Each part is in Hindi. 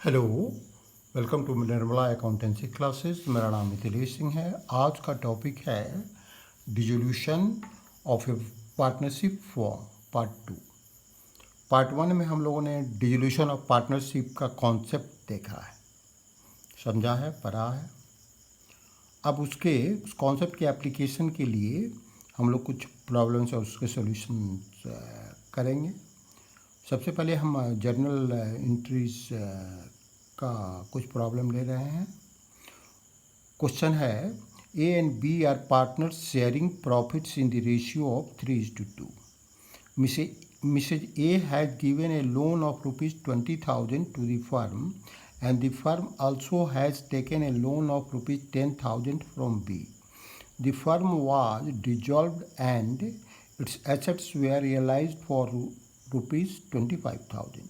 Hello, welcome to Nirmala accountancy classes. मेरा नाम मिथिलेश सिंह है। आज का टॉपिक है dissolution of a partnership firm part 2। Part 1 में हम लोगों ने डिसोल्यूशन ऑफ पार्टनरशिप का कॉन्सेप्ट देखा है, समझा है, पढ़ा है। अब उस कॉन्सेप्ट के एप्लीकेशन के लिए हम लोग कुछ प्रॉब्लम्स और उसके सॉल्यूशन करेंगे। सबसे पहले हम जर्नल एंट्रीज का कुछ प्रॉब्लम ले रहे हैं। क्वेश्चन है A and B are partners sharing profits in the ratio of 3:2। Mrs. A has given a loan of rupees 20,000 to the firm and the firm also has taken a loan of rupees 10,000 from B. The firm was dissolved and its assets were realized for rupees 25,000.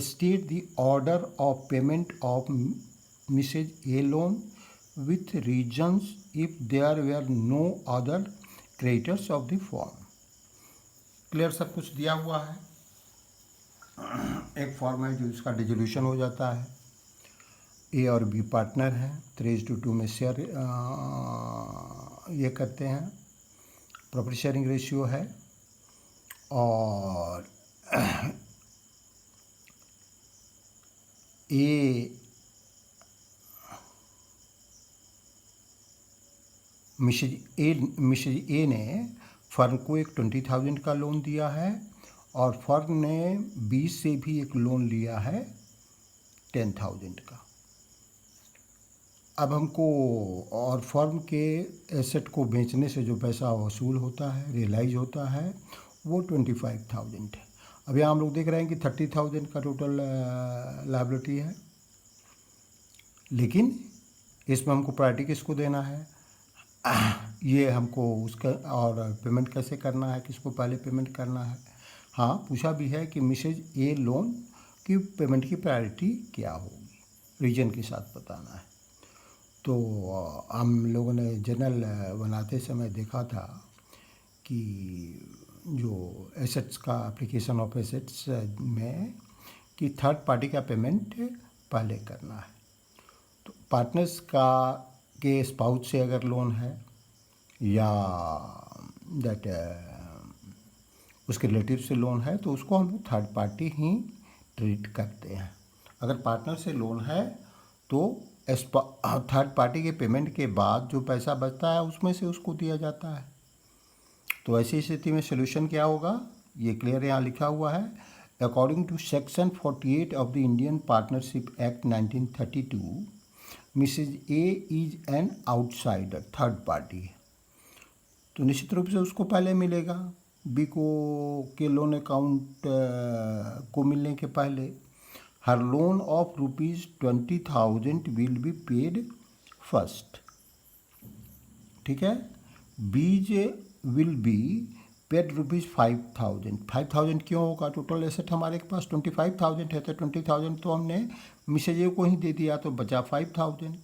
State the order of payment of Mrs. A loan with reasons if there were no other creditors of the firm. Clear सब कुछ दिया हुआ है। एक फॉर्म है जो इसका डिसोल्यूशन हो जाता है। ए और बी पार्टनर हैं, 3:2 में शेयर ये करते हैं, प्रॉपर्टी शेयरिंग रेशियो है। और मिसेज ए ने फर्म को एक 20,000 का लोन दिया है और फर्म ने 20 से भी एक लोन लिया है 10,000 का। अब हमको और फर्म के एसेट को बेचने से जो पैसा वसूल होता है, रियलाइज होता है, वो 25,000 है। अब यहाँ हम लोग देख रहे हैं कि 30,000 का टोटल लायबिलिटी है, लेकिन इसमें हमको प्रायोरिटी किसको देना है, ये हमको उसका, और पेमेंट कैसे करना है, किसको पहले पेमेंट करना है। हाँ, पूछा भी है कि मिसेज ए लोन की पेमेंट की प्रायोरिटी क्या होगी, रीजन के साथ बताना है। तो हम लोगों ने जर्नल बनाते समय देखा था कि जो एसेट्स का एप्लीकेशन ऑफ एसेट्स में कि थर्ड पार्टी का पेमेंट पहले करना है। तो पार्टनर्स का के स्पाउस से अगर लोन है या दैट उसके रिलेटिव से लोन है तो उसको हम थर्ड पार्टी ही ट्रीट करते हैं। अगर पार्टनर से लोन है तो थर्ड पार्टी के पेमेंट के बाद जो पैसा बचता है उसमें से उसको दिया जाता है। तो ऐसी स्थिति में सोल्यूशन क्या होगा, ये क्लियर यहाँ लिखा हुआ है। According to section 48 of the Indian partnership act 1932, Mrs A is an outsider, third party है, तो निश्चित रूप से उसको पहले मिलेगा। बी को के लोन अकाउंट को मिलने के पहले her loan of rupees 20,000 will be paid first. ठीक है, बीज विल बी पेड रुपीज़ 5,000। 5,000 क्यों होगा, टोटल एसेट हमारे के पास 25,000 है, तो 20,000 तो हमने मिसेज ए को ही दे दिया, तो बचा 5,000।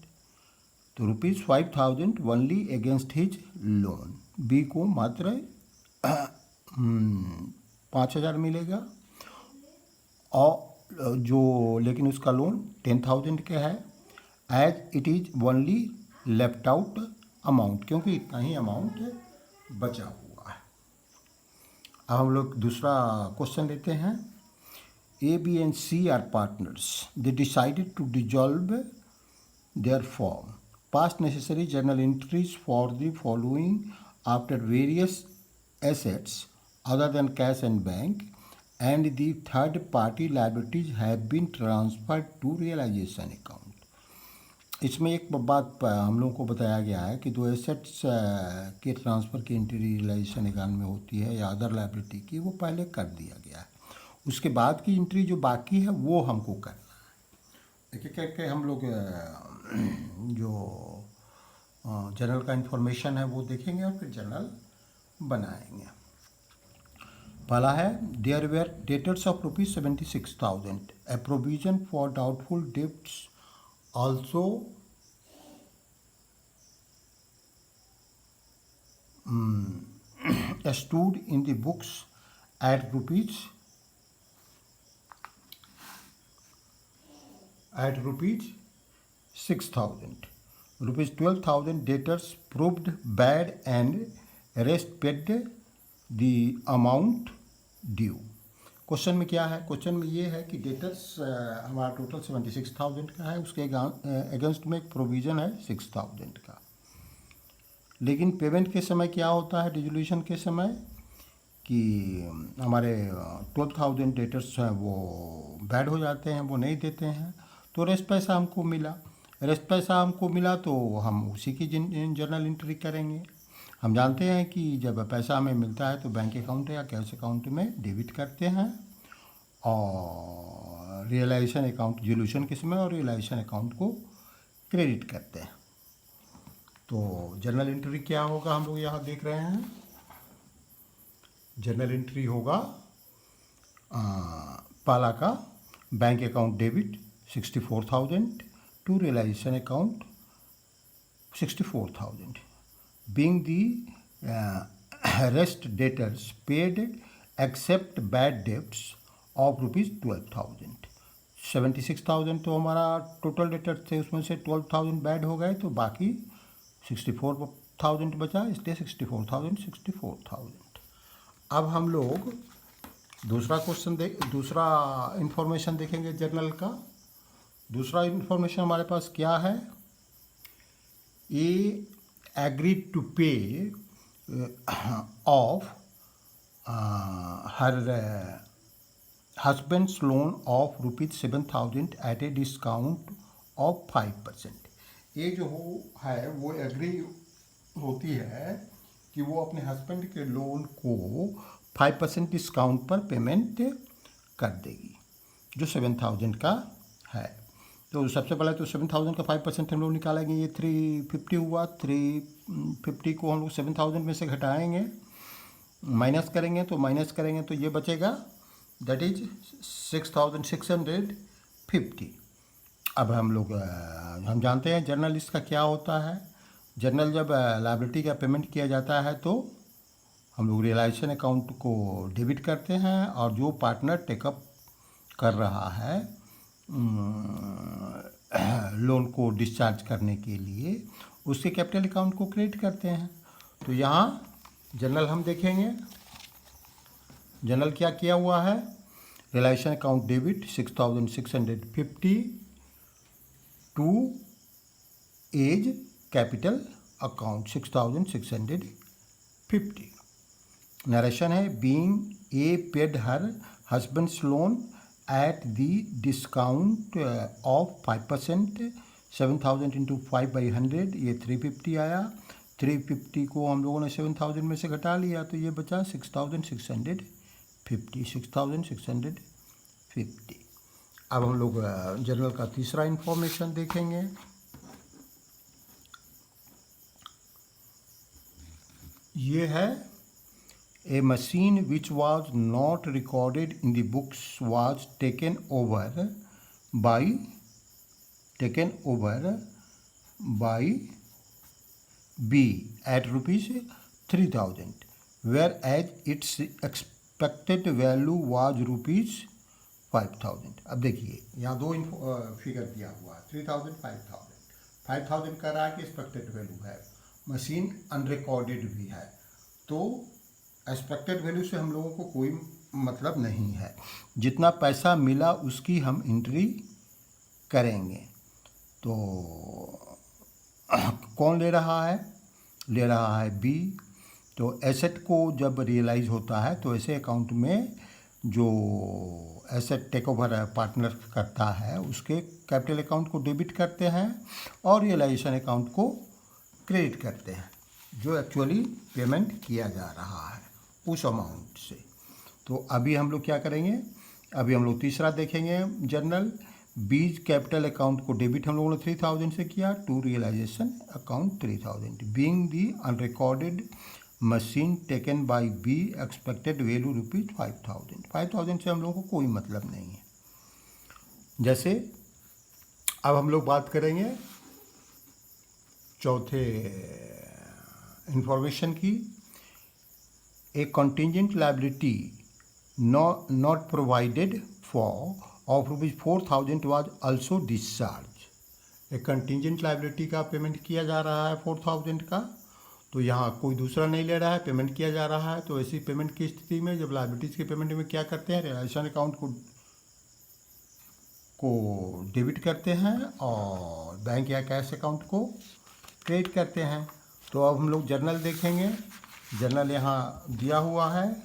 तो rupees 5,000 only against his loan. B को मात्र 5,000 मिलेगा, और जो लेकिन उसका लोन 10,000 का है, as it is only left out amount, क्योंकि इतना ही अमाउंट बचा हुआ है। अब हम लोग दूसरा क्वेश्चन लेते हैं। A B and C are partners, they decided to dissolve their firm, pass necessary journal entries for the following after various assets other than cash and bank and the third party liabilities have been transferred to realization account। इसमें एक बात हम लोगों को बताया गया है कि जो एसेट्स के ट्रांसफ़र की एंट्री रियलाइजेशन अकाउंट में होती है या अदर लायबिलिटी की, वो पहले कर दिया गया है। उसके बाद की एंट्री जो बाकी है वो हमको करना है। एक एक करके हम लोग जो जनरल का इंफॉर्मेशन है वो देखेंगे और फिर जनरल बनाएंगे। पहला है, there were debtors of rupees 76,000, a provision for doubtful debts also stood in the books at at rupees 6,000. Rupees 12,000 debtors proved bad and rest paid the amount due. Question में क्या है? क्वेश्चन में ये है कि डेटर्स हमारा टोटल 76,000 का है, उसके अगेंस्ट में एक प्रोविज़न है 6,000 का। लेकिन पेमेंट के समय क्या होता है, डिसोल्यूशन के समय, कि हमारे 12,000 डेटर्स हैं वो बैड हो जाते हैं, वो नहीं देते हैं, तो रेस्ट पैसा हमको मिला। रेस्ट पैसा हमको मिला तो हम उसी की जर्नल एंट्री करेंगे। हम जानते हैं कि जब पैसा हमें मिलता है तो बैंक अकाउंट या कैश अकाउंट में डेबिट करते हैं और रियलाइजेशन अकाउंट डिसोल्यूशन के समय और रियलाइजेशन अकाउंट को क्रेडिट करते हैं। तो जर्नल एंट्री क्या होगा, हम लोग यहाँ देख रहे हैं। जर्नल एंट्री होगा पहला का bank account debit 64,000 to realisation account 64,000, being the rest debtors paid except bad debts of rupees 12,000. 76,000 तो हमारा टोटल डेटर्स थे, उसमें से 12,000 बैड हो गए तो बाकी 64,000 बचा, इसलिए 64,000। अब हम लोग दूसरा इंफॉर्मेशन देखेंगे जर्नल का। दूसरा इंफॉर्मेशन हमारे पास क्या है? ए agreed to pay of her husband's loan of rupees 7,000 at a discount of 5%. ये जो है वो एग्री होती है कि वो अपने हस्बैंड के लोन को 5% डिस्काउंट पर पेमेंट कर देगी, जो 7,000 का है। तो सबसे पहले तो 7,000 का 5% हम लोग निकालेंगे, ये 350 हुआ। 350 को हम लोग 7,000 में से घटाएंगे, माइनस करेंगे तो ये बचेगा, दैट इज 6,650। अब हम जानते हैं जर्नल इसका क्या होता है। जर्नल जब लायबिलिटी का पेमेंट किया जाता है तो हम लोग रियलाइजेशन अकाउंट को डेबिट करते हैं और जो पार्टनर टेकअप कर रहा है लोन को डिस्चार्ज करने के लिए उसके कैपिटल अकाउंट को क्रेडिट करते हैं। तो यहाँ जनरल हम देखेंगे, जनरल क्या किया हुआ है? Realisation account debit 6,650 to A's capital account 6,650। Narration है, being a paid her husband's loan at the discount of 5%, 7,000 into 5/100, ये 350 आया। 350 को हम लोगों ने 7,000 में से घटा लिया तो ये बचा 6,650। अब हम लोग जर्नल का तीसरा इंफॉर्मेशन देखेंगे। ये है A machine which was not recorded in the books was taken over by B at rupees 3,000, whereas its expected value was rupees 5,000. अब देखिए यहाँ दो फिगर दिया हुआ है, 3,000 5,000। 5,000 कह रहा है कि एक्सपेक्टेड वैल्यू है, मशीन अनरिकॉर्डेड भी है, तो एक्सपेक्टेड वैल्यू से हम लोगों को कोई मतलब नहीं है। जितना पैसा मिला उसकी हम एंट्री करेंगे। तो कौन ले रहा है? ले रहा है बी। तो एसेट को जब रियलाइज होता है तो ऐसे अकाउंट में जो एसेट टेक ओवर पार्टनर करता है उसके कैपिटल अकाउंट को डेबिट करते हैं और रियलाइजेशन अकाउंट को क्रेडिट करते हैं, जो एक्चुअली पेमेंट किया जा रहा है उस अमाउंट से। तो अभी हम लोग क्या करेंगे? अभी हम लोग तीसरा देखेंगे जर्नल। बीज कैपिटल अकाउंट को डेबिट हम लोगों ने 3,000 से किया to realisation account 3,000, being the unrecorded machine taken by B expected value rupees 5,000। 5,000 से हम लोगों को कोई मतलब नहीं है। जैसे अब हम लोग बात करेंगे चौथे इंफॉर्मेशन की। A contingent liability not provided for of ₹4,000 was also discharge. एक कंटिजेंट लाइबिलिटी का पेमेंट किया जा रहा है 4,000 का, तो यहाँ कोई दूसरा नहीं ले रहा है, पेमेंट किया जा रहा है। तो ऐसी पेमेंट की स्थिति में जब लाइबिलिटीज़ के पेमेंट में क्या करते हैं, रियलाइजेशन अकाउंट को डेबिट करते हैं और बैंक या कैश अकाउंट को क्रेडिट करते हैं। तो अब हम लोग जर्नल देखेंगे। जर्नल यहाँ दिया हुआ है,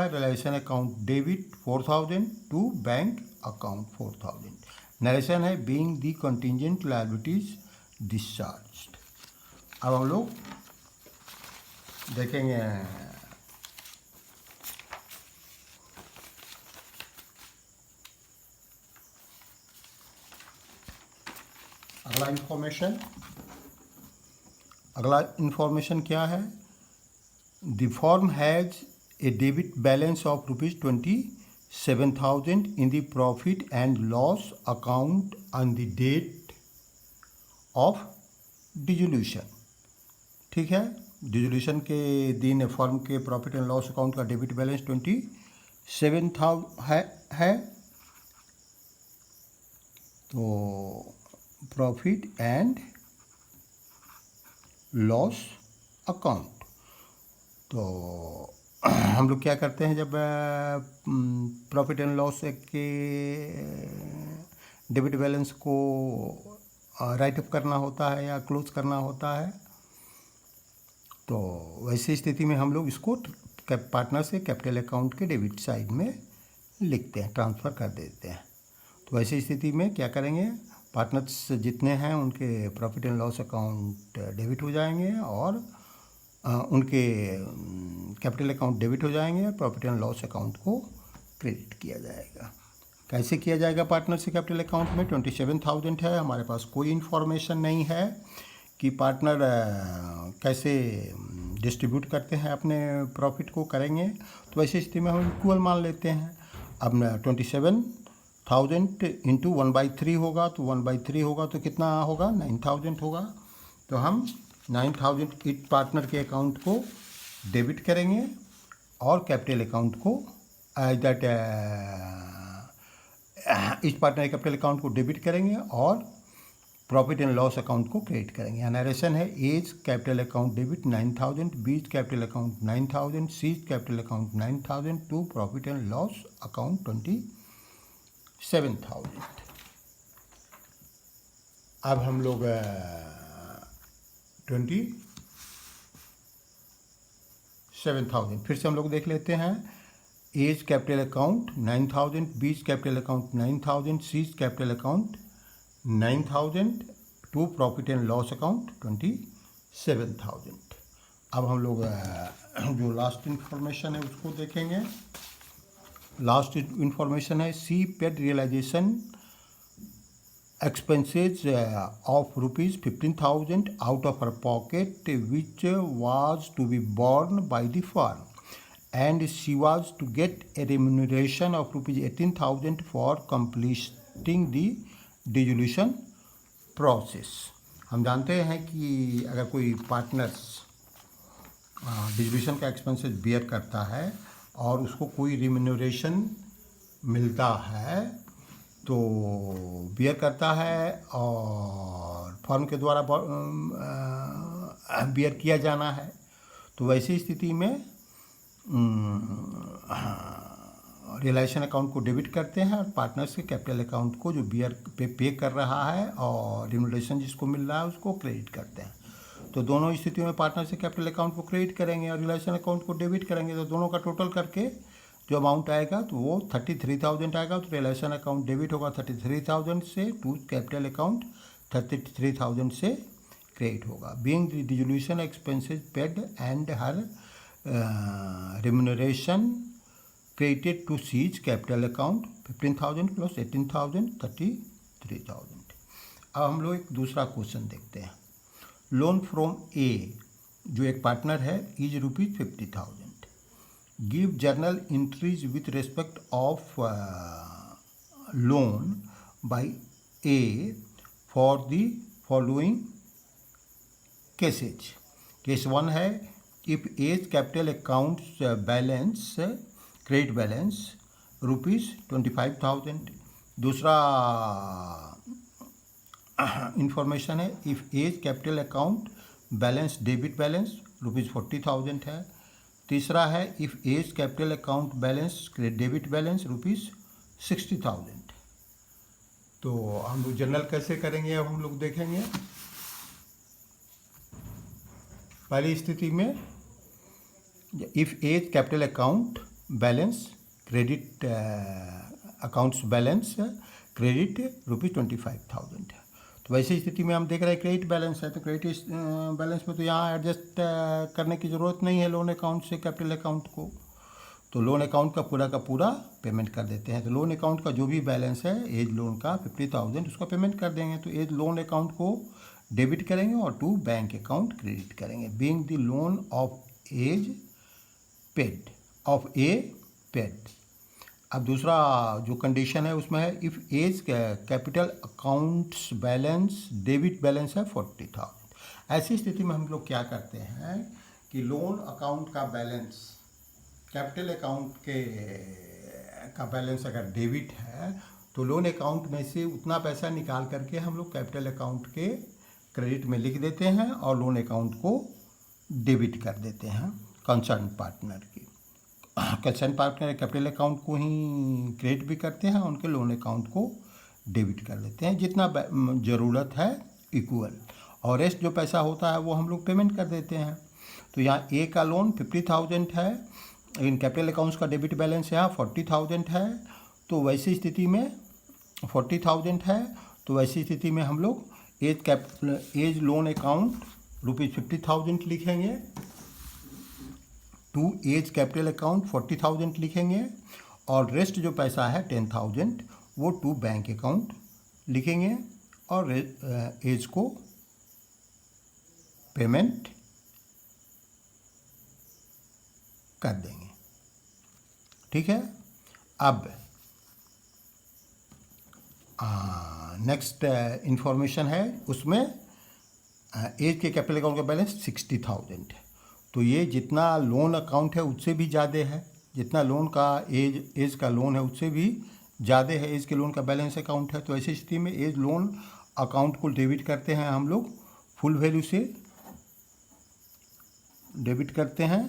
realisation account debit 4,000 to bank account 4,000। Narration है being the contingent liabilities discharged. अब हम लोग देखेंगे अगला इंफॉर्मेशन क्या है। The firm has a debit balance of ₹27,000 in the profit and loss account on the date of dissolution. ठीक है, डिसोल्यूशन के दिन फर्म के प्रॉफिट एंड लॉस अकाउंट का डेबिट बैलेंस 27,000 है। तो प्रॉफिट एंड लॉस अकाउंट, तो हम लोग क्या करते हैं जब प्रॉफिट एंड लॉस के डेबिट बैलेंस को राइट अप करना होता है या क्लोज करना होता है, तो वैसी स्थिति में हम लोग इसको पार्टनर से कैपिटल अकाउंट के डेबिट साइड में लिखते हैं, ट्रांसफ़र कर देते हैं। तो वैसी स्थिति में क्या करेंगे, पार्टनर्स जितने हैं उनके profit and loss account debit हो जाएंगे और उनके कैपिटल अकाउंट डेबिट हो जाएंगे, प्रॉफिट एंड लॉस अकाउंट को क्रेडिट किया जाएगा। कैसे किया जाएगा पार्टनर से कैपिटल अकाउंट में 27,000 है, हमारे पास कोई इन्फॉर्मेशन नहीं है कि पार्टनर कैसे डिस्ट्रीब्यूट करते हैं अपने प्रॉफिट को करेंगे। तो ऐसी स्थिति में हम इक्वल मान लेते हैं। अब 27,000 इंटू 1/3 होगा, तो 1/3 होगा तो कितना होगा, 9,000 होगा। तो हम 9,000 इस पार्टनर के अकाउंट को डेबिट करेंगे और कैपिटल अकाउंट को that is partner capital account को डेबिट करेंगे और प्रॉफिट एंड लॉस अकाउंट को क्रेडिट करेंगे। यहाँ नरेशन है A's capital account debit 9,000, B's capital account 9,000, C's capital account 9,000 to profit and loss account 27,000। अब हम लोग 27,000 फिर से हम लोग देख लेते हैं। A's capital account 9,000, B's capital account 9,000, C's capital account 9,000 to profit and loss account 27,000। अब हम लोग जो लास्ट इंफॉर्मेशन है उसको देखेंगे। लास्ट इंफॉर्मेशन है सी paid realisation expenses of ₹15,000 out of her pocket which was to be borne by the firm, and she was to get a remuneration of ₹18,000 for completing the dissolution process। हम जानते हैं कि अगर कोई पार्टनर्स डिसोल्यूशन का एक्सपेंसेस बियर करता है और उसको कोई रिम्यूनरेशन मिलता है तो बियर करता है और फर्म के द्वारा बियर किया जाना है। तो वैसी स्थिति में रियलाइजेशन अकाउंट को डेबिट करते हैं और पार्टनर्स के कैपिटल अकाउंट को जो बियर पे कर रहा है और रिम्यूनरेशन जिसको मिल रहा है उसको क्रेडिट करते हैं। तो दोनों स्थितियों में पार्टनर से कैपिटल अकाउंट को क्रेडिट करेंगे और रियलाइजेशन अकाउंट को डेबिट करेंगे। तो दोनों का टोटल करके जो अमाउंट आएगा तो वो 33,000 आएगा। तो रियलाइजेशन अकाउंट डेबिट होगा 33,000 से टू कैपिटल अकाउंट 33,000 से क्रेडिट होगा। Being the dissolution expenses paid and her remuneration credited to C's capital account 15,000 plus 18,000 33,000। अब हम लोग एक दूसरा क्वेश्चन देखते हैं। लोन फ्रॉम ए जो एक पार्टनर है is ₹50,000। Give journal entries with respect of loan by A for the following cases। Case 1 है if A's capital accounts balance credit balance ₹25,000। दूसरा इंफॉर्मेशन है if A's capital account balance debit balance ₹40,000 है। तीसरा है if A's capital account balance debit balance ₹60,000। तो हम लोग जनरल कैसे करेंगे अब हम लोग देखेंगे। पहली स्थिति में if A's capital account balance credit accounts balance credit ₹25,000 है। तो वैसी स्थिति में हम देख रहे हैं क्रेडिट बैलेंस है, तो क्रेडिट बैलेंस में तो यहाँ एडजस्ट करने की ज़रूरत नहीं है लोन अकाउंट से कैपिटल अकाउंट को। तो लोन अकाउंट का पूरा पेमेंट कर देते हैं। तो लोन अकाउंट का जो भी बैलेंस है एज लोन का 50,000 उसका पेमेंट कर देंगे। तो एज लोन अकाउंट को डेबिट करेंगे और टू बैंक अकाउंट क्रेडिट करेंगे। Being the loan of A's paid off a paid. अब दूसरा जो कंडीशन है उसमें है if A's capital accounts balance debit balance है 40,000। ऐसी स्थिति में हम लोग क्या करते हैं कि लोन अकाउंट का बैलेंस कैपिटल अकाउंट का बैलेंस अगर डेबिट है तो लोन अकाउंट में से उतना पैसा निकाल करके हम लोग कैपिटल अकाउंट के क्रेडिट में लिख देते हैं और लोन अकाउंट को डेबिट कर देते हैं कंसर्न पार्टनर की। कंसर्न पार्टनर कैपिटल अकाउंट को ही क्रेडिट भी करते हैं, उनके लोन अकाउंट को डेबिट कर देते हैं जितना ज़रूरत है इक्वल, और रेस्ट जो पैसा होता है वो हम लोग पेमेंट कर देते हैं। तो यहाँ ए का लोन 50,000 है, इन कैपिटल अकाउंट्स का डेबिट बैलेंस यहाँ 40,000 है। तो वैसी स्थिति में 40,000 है, तो वैसी स्थिति में हम लोग एज लोन अकाउंट ₹50,000 लिखेंगे, टू एज कैपिटल अकाउंट 40,000 लिखेंगे और रेस्ट जो पैसा है 10,000 वो टू बैंक अकाउंट लिखेंगे और एज को पेमेंट कर देंगे। ठीक है। अब नेक्स्ट इंफॉर्मेशन है उसमें एज के कैपिटल अकाउंट का बैलेंस 60,000 है। तो ये जितना लोन अकाउंट है उससे भी ज़्यादा है, जितना लोन का एज का लोन है उससे भी ज़्यादा है एज के लोन का बैलेंस अकाउंट है। तो ऐसी स्थिति में एज लोन अकाउंट को डेबिट करते हैं हम लोग फुल वैल्यू से, डेबिट करते हैं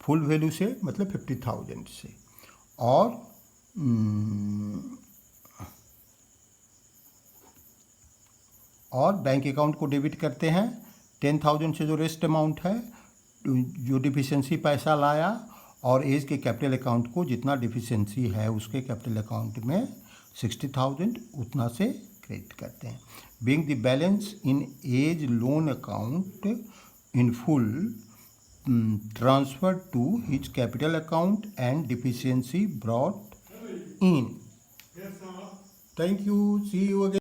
फुल वैल्यू से मतलब 50,000 से, और बैंक अकाउंट को डेबिट करते हैं 10,000 से जो रेस्ट अमाउंट है जो डिफिशिएंसी पैसा लाया, और एज के कैपिटल अकाउंट को जितना डिफिशिएंसी है उसके कैपिटल अकाउंट में 60,000 उतना से क्रेडिट करते हैं। Being the balance in A's loan account in full transfer to his capital account and deficiency brought in. Thank you, see you again.